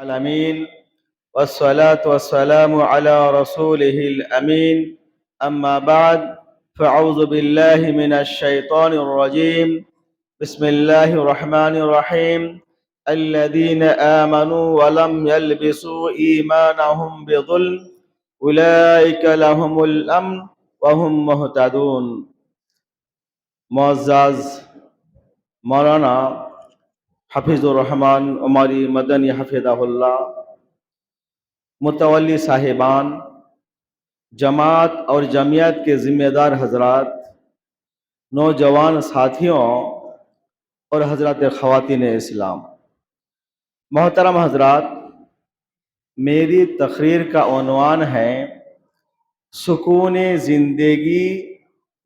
العالمين والصلاة والسلام على رسوله الأمين أما بعد فأعوذ بالله من الشيطان الرجيم بسم الله الرحمن الرحيم الذين آمنوا ولم يلبسوا إيمانهم بظلم أولئك لهم الأمن وهم مهتدون. معزز مولانا حفیظ الرحمن عمری مدنی حفظہ اللہ، متولی صاحبان، جماعت اور جمعیت کے ذمہ دار حضرات، نوجوان ساتھیوں اور حضرات خواتین اسلام، محترم حضرات، میری تقریر کا عنوان ہے سکون زندگی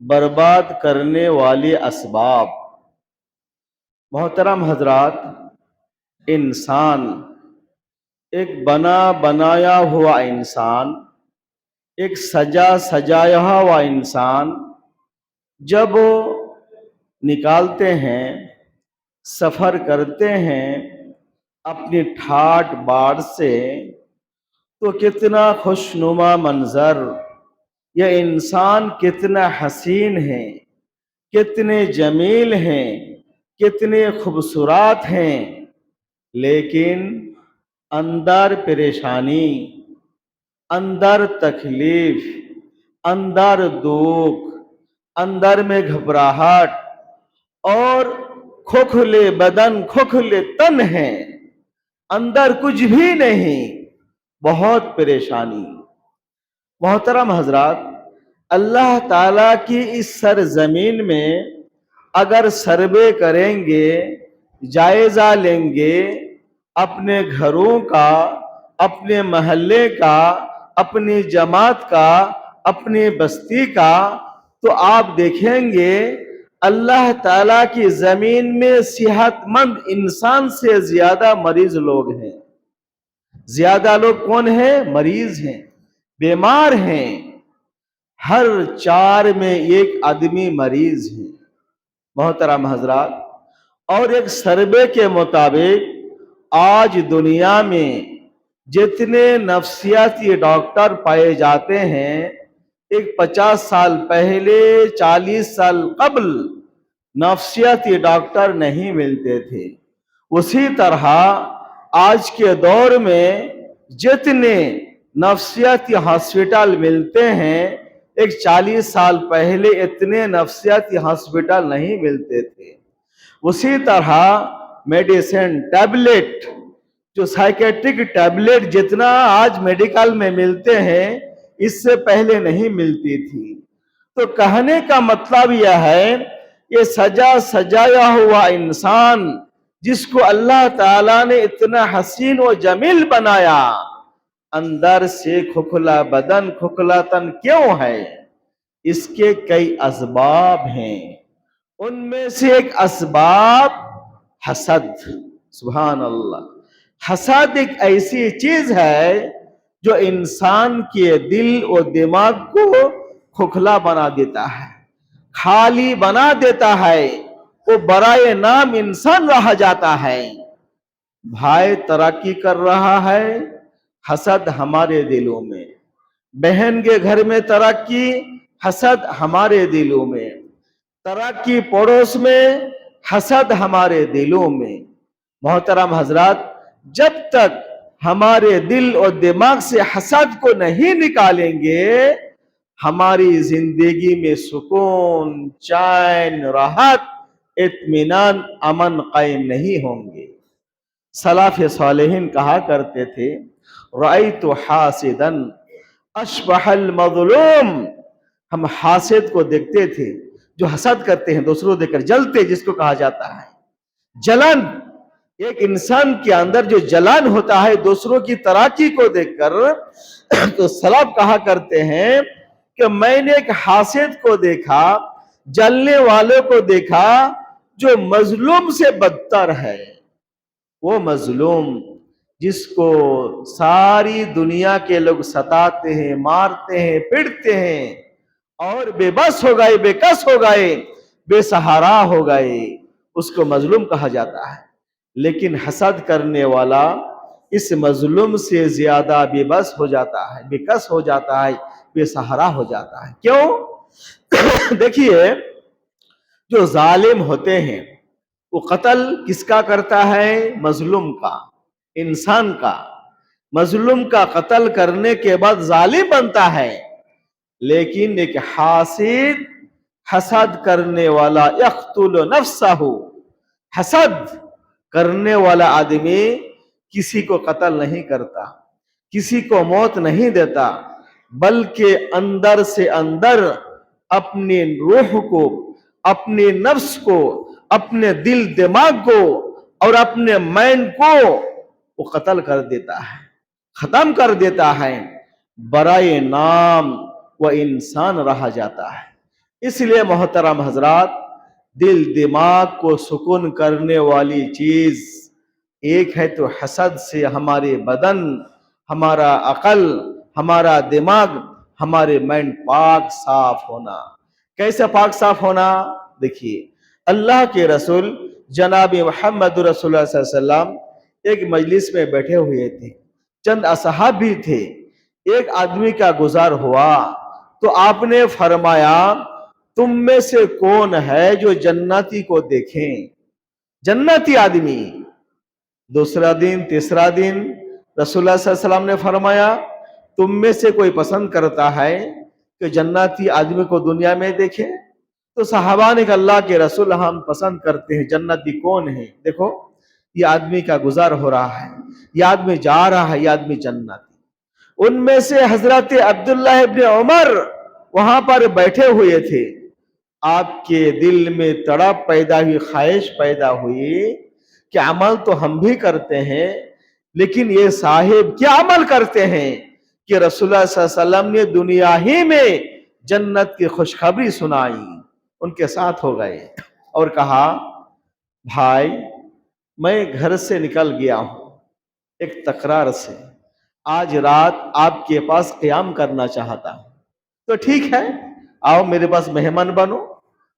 برباد کرنے والے اسباب۔ محترم حضرات، انسان، ایک بنایا ہوا انسان، ایک سجایا ہوا انسان جب نکالتے ہیں، سفر کرتے ہیں اپنی ٹھاٹ باٹ سے، تو کتنا خوشنما منظر، یہ انسان کتنا حسین ہے، کتنے جمیل ہیں، کتنے خوبصورت ہیں، لیکن اندر پریشانی، اندر تکلیف، اندر دکھ، اندر میں گھبراہٹ اور کھوکھلے بدن، کھوکھلے تن ہیں، اندر کچھ بھی نہیں، بہت پریشانی۔ محترم حضرات، اللہ تعالیٰ کی اس سرزمین میں اگر سروے کریں گے، جائزہ لیں گے اپنے گھروں کا، اپنے محلے کا، اپنی جماعت کا، اپنی بستی کا، تو آپ دیکھیں گے اللہ تعالیٰ کی زمین میں صحت مند انسان سے زیادہ مریض لوگ ہیں۔ زیادہ لوگ کون ہیں؟ مریض ہیں، بیمار ہیں۔ ہر 4 میں ایک آدمی مریض ہے۔ محترم حضرات، اور ایک سروے کے مطابق آج دنیا میں جتنے نفسیاتی ڈاکٹر پائے جاتے ہیں، ایک 50 سال پہلے، 40 سال قبل نفسیاتی ڈاکٹر نہیں ملتے تھے۔ اسی طرح آج کے دور میں جتنے نفسیاتی ہاسپٹل ملتے ہیں، ایک 40 سال پہلے اتنے نفسیاتی ہاسپٹل نہیں ملتے تھے۔ اسی طرح میڈیسن، ٹیبلٹ، جو سائیکیٹرک ٹیبلٹ جتنا آج میڈیکل میں ملتے ہیں، اس سے پہلے نہیں ملتی تھی۔ تو کہنے کا مطلب یہ ہے، یہ سجایا ہوا انسان جس کو اللہ تعالیٰ نے اتنا حسین و جمیل بنایا، اندر سے کھوکھلا بدن، کھوکھلا تن کیوں ہے؟ اس کے کئی اسباب ہیں۔ ان میں سے ایک اسباب حسد۔ سبحان اللہ، حسد ایک ایسی چیز ہے جو انسان کے دل و دماغ کو کھوکھلا بنا دیتا ہے، خالی بنا دیتا ہے، وہ برائے نام انسان رہ جاتا ہے۔ بھائی ترقی کر رہا ہے، حسد ہمارے دلوں میں۔ بہن کے گھر میں ترقی، حسد ہمارے دلوں میں۔ ترقی پڑوس میں، حسد ہمارے دلوں میں۔ محترم حضرات، جب تک ہمارے دل اور دماغ سے حسد کو نہیں نکالیں گے، ہماری زندگی میں سکون، چین، راحت، اطمینان، امن قائم نہیں ہوں گے۔ سلف صالحین کہا کرتے تھے، رأیت حاسدا اشبح المظلوم۔ ہم حاسد کو دیکھتے تھے جو حسد کرتے ہیں، دوسروں دیکھ کر جلتے، جس کو کہا جاتا ہے جلن۔ ایک انسان کے اندر جو جلن ہوتا ہے دوسروں کی ترقی کو دیکھ کر، تو سلف کہا کرتے ہیں کہ میں نے ایک حاسد کو دیکھا، جلنے والوں کو دیکھا جو مظلوم سے بدتر ہے۔ وہ مظلوم جس کو ساری دنیا کے لوگ ستاتے ہیں، مارتے ہیں، پڑتے ہیں، اور بے بس ہو گئے، بے کس ہو گئے، بے سہارا ہو گئے، اس کو مظلوم کہا جاتا ہے۔ لیکن حسد کرنے والا اس مظلوم سے زیادہ بے بس ہو جاتا ہے، بے کس ہو جاتا ہے، بے سہارا ہو جاتا ہے۔ کیوں؟ دیکھیے، جو ظالم ہوتے ہیں وہ قتل کس کا کرتا ہے؟ مظلوم کا، انسان کا۔ مظلوم کا قتل کرنے کے بعد ظالم بنتا ہے، لیکن ایک حاسد، حسد کرنے والا، یقتل نفسہ، حسد کرنے والا آدمی کسی کو قتل نہیں کرتا، کسی کو موت نہیں دیتا، بلکہ اندر سے اندر اپنی روح کو، اپنے نفس کو، اپنے دل دماغ کو اور اپنے مائنڈ کو وہ قتل کر دیتا ہے، ختم کر دیتا ہے، برائے نام وہ انسان رہا جاتا ہے۔ اس لیے محترم حضرات، دل دماغ کو سکون کرنے والی چیز ایک ہے تو حسد سے ہمارے بدن، ہمارا عقل، ہمارا دماغ، ہمارے مائنڈ پاک صاف ہونا۔ کیسے پاک صاف ہونا؟ دیکھیے، اللہ کے رسول جناب محمد رسول اللہ صلی اللہ علیہ وسلم ایک مجلس میں بیٹھے ہوئے تھے، چند اصحاب بھی تھے۔ ایک آدمی کا گزار ہوا تو آپ نے فرمایا، تم میں سے کون ہے جو جنتی کو دیکھیں؟ جنتی آدمی۔ دوسرا دن، تیسرا دن رسول اللہ صلی اللہ علیہ وسلم نے فرمایا، تم میں سے کوئی پسند کرتا ہے کہ جنتی آدمی کو دنیا میں دیکھے؟ تو صحابہ نے کہا، اللہ کے رسول ہم پسند کرتے ہیں، جنتی کون ہے؟ دیکھو، یہ آدمی کا گزار ہو رہا ہے، یہ آدمی جا رہا ہے، یہ آدمی جنتی۔ ان میں سے حضرت عبداللہ ابن عمر وہاں پر بیٹھے ہوئے تھے۔ آپ کے دل میں تڑپ پیدا ہوئی، خواہش پیدا ہوئی کہ عمل تو ہم بھی کرتے ہیں، لیکن یہ صاحب کیا عمل کرتے ہیں کہ رسول اللہ صلی اللہ علیہ وسلم نے دنیا ہی میں جنت کی خوشخبری سنائی۔ ان کے ساتھ ہو گئے اور کہا، بھائی میں گھر سے نکل گیا ہوں ایک تکرار سے، آج رات آپ کے پاس قیام کرنا چاہتا ہوں، تو ٹھیک ہے، آؤ میرے پاس مہمان بنو،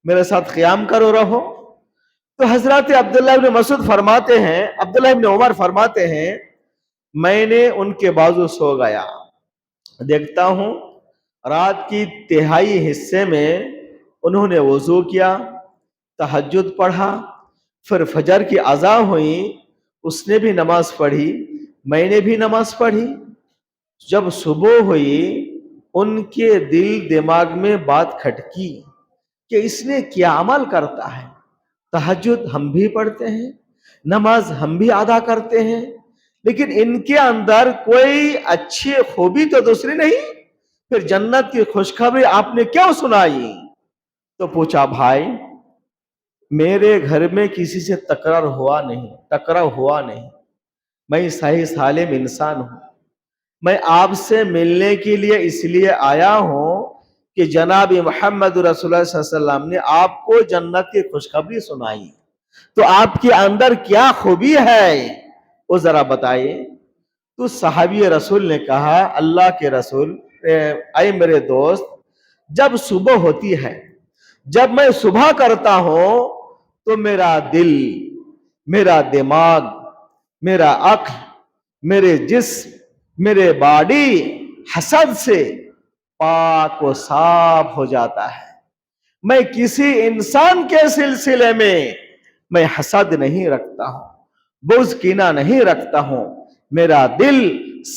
میرے ساتھ قیام کرو، رہو۔ تو حضرت عبداللہ ابن مسعود فرماتے ہیں، عبداللہ ابن عمر فرماتے ہیں، میں نے ان کے بازو سو گیا، دیکھتا ہوں رات کی تہائی حصے میں انہوں نے وضو کیا، تہجد پڑھا، پھر فجر کی اذان ہوئی، اس نے بھی نماز پڑھی، میں نے بھی نماز پڑھی۔ جب صبح ہوئی، ان کے دل دماغ میں بات کھٹکی کہ اس نے کیا عمل کرتا ہے، تہجد ہم بھی پڑھتے ہیں، نماز ہم بھی ادا کرتے ہیں، لیکن ان کے اندر کوئی اچھی خوبی تو دوسری نہیں، پھر جنت کی خوشخبری آپ نے کیوں سنائی؟ تو پوچھا، بھائی میرے گھر میں کسی سے ٹکراؤ ہوا نہیں، میں صحیح سالم انسان ہوں، میں آپ سے ملنے کے لیے اس لیے آیا ہوں کہ جناب محمد رسول اللہ صلی اللہ علیہ وسلم نے آپ کو جنت کی خوشخبری سنائی، تو آپ کے اندر کیا خوبی ہے وہ ذرا بتائیے۔ تو صحابی رسول نے کہا، اللہ کے رسول، اے میرے دوست، جب صبح ہوتی ہے، جب میں صبح کرتا ہوں تو میرا دل، میرا دماغ، میرا عقل، میرے جسم، میرے باڈی حسد سے پاک و صاف ہو جاتا ہے۔ میں کسی انسان کے سلسلے میں حسد نہیں رکھتا ہوں، بغض کینہ نہیں رکھتا ہوں، میرا دل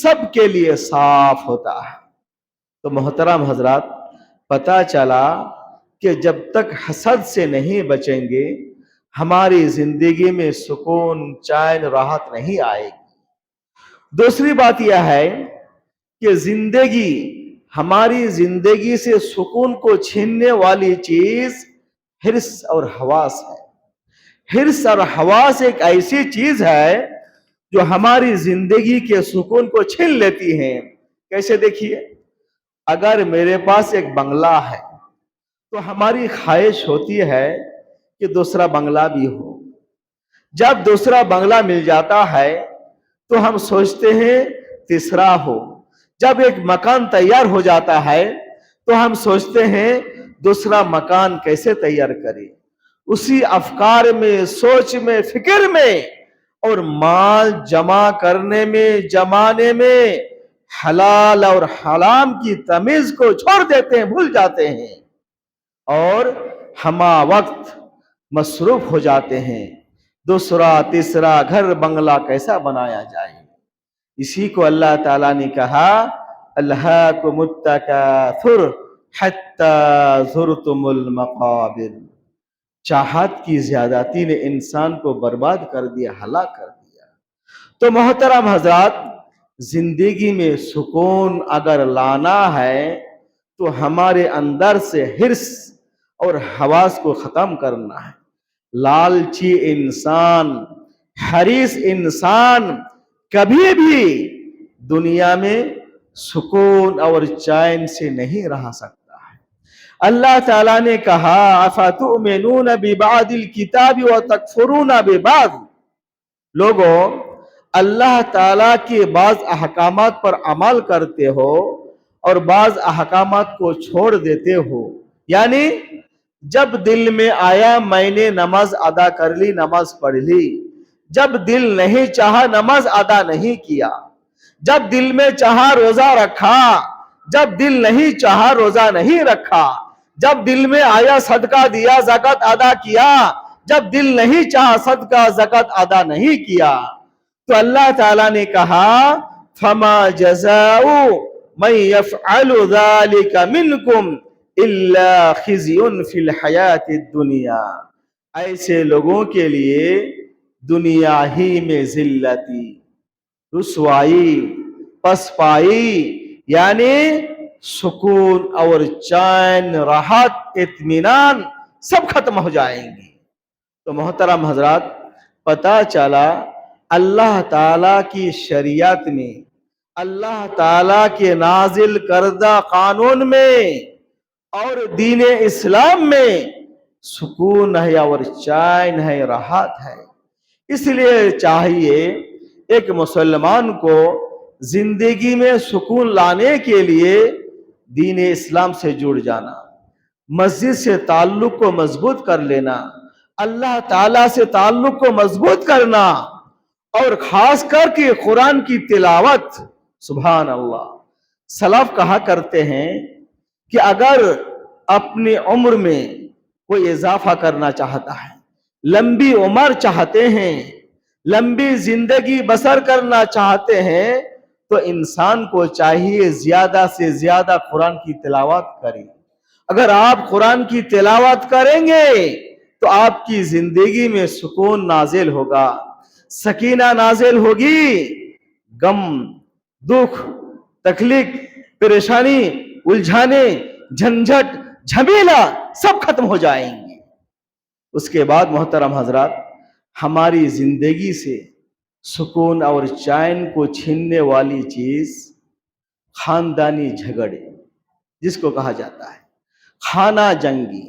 سب کے لیے صاف ہوتا ہے۔ تو محترم حضرات، پتہ چلا کہ جب تک حسد سے نہیں بچیں گے، ہماری زندگی میں سکون، چین، راحت نہیں آئے گی۔ دوسری بات یہ ہے کہ ہماری زندگی سے سکون کو چھیننے والی چیز حرص اور حواس ہے۔ حرص اور حواس ایک ایسی چیز ہے جو ہماری زندگی کے سکون کو چھین لیتی ہیں۔ کیسے؟ دیکھیے، اگر میرے پاس ایک بنگلہ ہے تو ہماری خواہش ہوتی ہے کہ دوسرا بنگلہ بھی ہو۔ جب دوسرا بنگلہ مل جاتا ہے تو ہم سوچتے ہیں تیسرا ہو۔ جب ایک مکان تیار ہو جاتا ہے تو ہم سوچتے ہیں دوسرا مکان کیسے تیار کریں۔ اسی افکار میں، سوچ میں، فکر میں اور مال جمع کرنے میں جمانے میں حلال اور حرام کی تمیز کو چھوڑ دیتے ہیں، بھول جاتے ہیں، اور ہما وقت مصروف ہو جاتے ہیں دوسرا تیسرا گھر بنگلہ کیسا بنایا جائے۔ اسی کو اللہ تعالیٰ نے کہا الہاکم التکاثر حتی زرتم المقابر، چاہت کی زیادتی نے انسان کو برباد کر دیا، ہلاک کر دیا۔ تو محترم حضرات، زندگی میں سکون اگر لانا ہے تو ہمارے اندر سے حرص اور حواس کو ختم کرنا ہے۔ لالچی انسان، حریص انسان کبھی بھی دنیا میں سکون اور چین سے نہیں رہ سکتا ہے۔ اللہ تعالیٰ نے کہا اَفَتُؤْمِنُونَ بِبَعْضِ الْكِتَابِ وَتَكْفُرُونَ بِبَعْضٍ، لوگوں اللہ تعالیٰ کے بعض احکامات پر عمل کرتے ہو اور بعض احکامات کو چھوڑ دیتے ہو، یعنی جب دل میں آیا میں نے نماز ادا کر لی، نماز پڑھ لی، جب دل نہیں چاہا نماز ادا نہیں کیا، جب دل میں چاہا روزہ رکھا، جب دل نہیں چاہا روزہ نہیں رکھا، جب دل میں آیا صدقہ دیا، زکوٰۃ ادا کیا، جب دل نہیں چاہا صدقہ زکوٰۃ ادا نہیں کیا، تو اللہ تعالیٰ نے کہا فَمَا جَزَاءُ مَن يَفْعَلُ ذَلِكَ مِنْكُمْ إِلَّا خِزْيٌ فِي الْحَيَاةِ الدُّنْيَا، ایسے لوگوں کے لیے دنیا ہی میں ذلتی، رسوائی، پسپائی، یعنی سکون اور چین، راحت، اطمینان سب ختم ہو جائیں گی۔ تو محترم حضرات، پتہ چلا اللہ تعالیٰ کی شریعت میں، اللہ تعالیٰ کے نازل کردہ قانون میں اور دین اسلام میں سکون ہے اور چین ہے، راحت ہے۔ اس لیے چاہیے ایک مسلمان کو زندگی میں سکون لانے کے لیے دین اسلام سے جڑ جانا، مسجد سے تعلق کو مضبوط کر لینا، اللہ تعالیٰ سے تعلق کو مضبوط کرنا، اور خاص کر کے قرآن کی تلاوت۔ سبحان اللہ، سلف کہا کرتے ہیں کہ اگر اپنی عمر میں کوئی اضافہ کرنا چاہتا ہے، لمبی عمر چاہتے ہیں، لمبی زندگی بسر کرنا چاہتے ہیں، تو انسان کو چاہیے زیادہ سے زیادہ قرآن کی تلاوت کریں۔ اگر آپ قرآن کی تلاوت کریں گے تو آپ کی زندگی میں سکون نازل ہوگا، سکینہ نازل ہوگی، غم، دکھ، تکلیف، پریشانی، الجھانے، جھنجھٹ، جھمیلا سب ختم ہو جائیں گے۔ اس کے بعد محترم حضرات، ہماری زندگی سے سکون اور چین کو چھیننے والی چیز خاندانی جھگڑے، جس کو کہا جاتا ہے خانہ جنگی،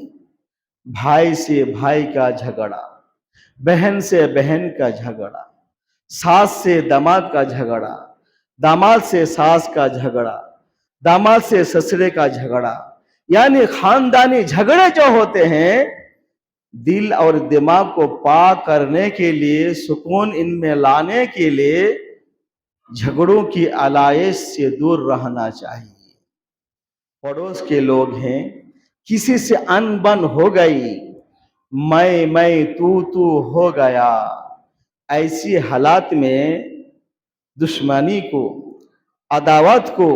بھائی سے بھائی کا جھگڑا، بہن سے بہن کا جھگڑا، ساس سے داماد کا جھگڑا، داماد سے ساس کا جھگڑا، داماد سے سسرے کا جھگڑا، یعنی خاندانی جھگڑے جو ہوتے ہیں، دل اور دماغ کو پاک کرنے کے لیے، سکون ان میں لانے کے لیے جھگڑوں کی علائش سے دور رہنا چاہیے۔ پڑوس کے لوگ ہیں، کسی سے ان بن ہو گئی، میں تو ہو گیا، ایسی حالات میں دشمنی کو، عداوت کو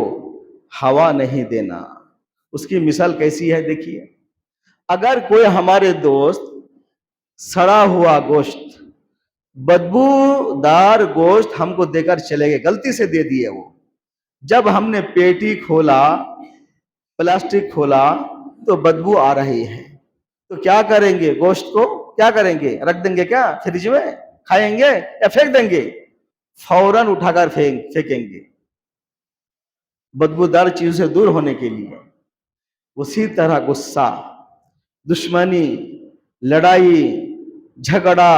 ہوا نہیں دینا۔ اس کی مثال کیسی ہے دیکھیے، اگر کوئی ہمارے دوست سڑا ہوا گوشت، بدبودار گوشت ہم کو دے کر چلے گئے، غلطی سے دے دیے، وہ جب ہم نے پیٹی کھولا، پلاسٹک کھولا تو بدبو آ رہی ہے، تو کیا کریں گے؟ گوشت کو کیا کریں گے؟ رکھ دیں گے کیا فریج میں؟ کھائیں گے یا پھینک دیں گے؟ فوراً اٹھا کر پھینکیں گے، بدبودار چیزوں سے دور ہونے کے لیے۔ اسی طرح غصہ، دشمنی، لڑائی، جھگڑا،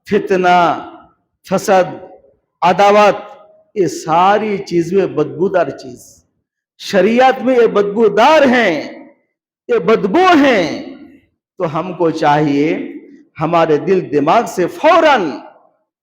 فتنہ، فساد، عداوت، یہ ساری چیزیں بدبودار چیز، شریعت میں یہ بدبودار ہیں، یہ بدبو ہیں، تو ہم کو چاہیے ہمارے دل دماغ سے فوراً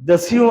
10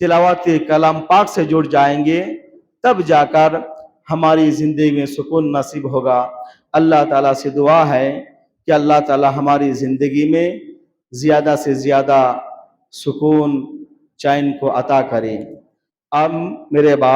تلاوت کلام پاک سے جڑ جائیں گے، تب جا کر ہماری زندگی میں سکون نصیب ہوگا۔ اللہ تعالیٰ سے دعا ہے کہ اللہ تعالیٰ ہماری زندگی میں زیادہ سے زیادہ سکون چین کو عطا کرے۔ اب میرے بات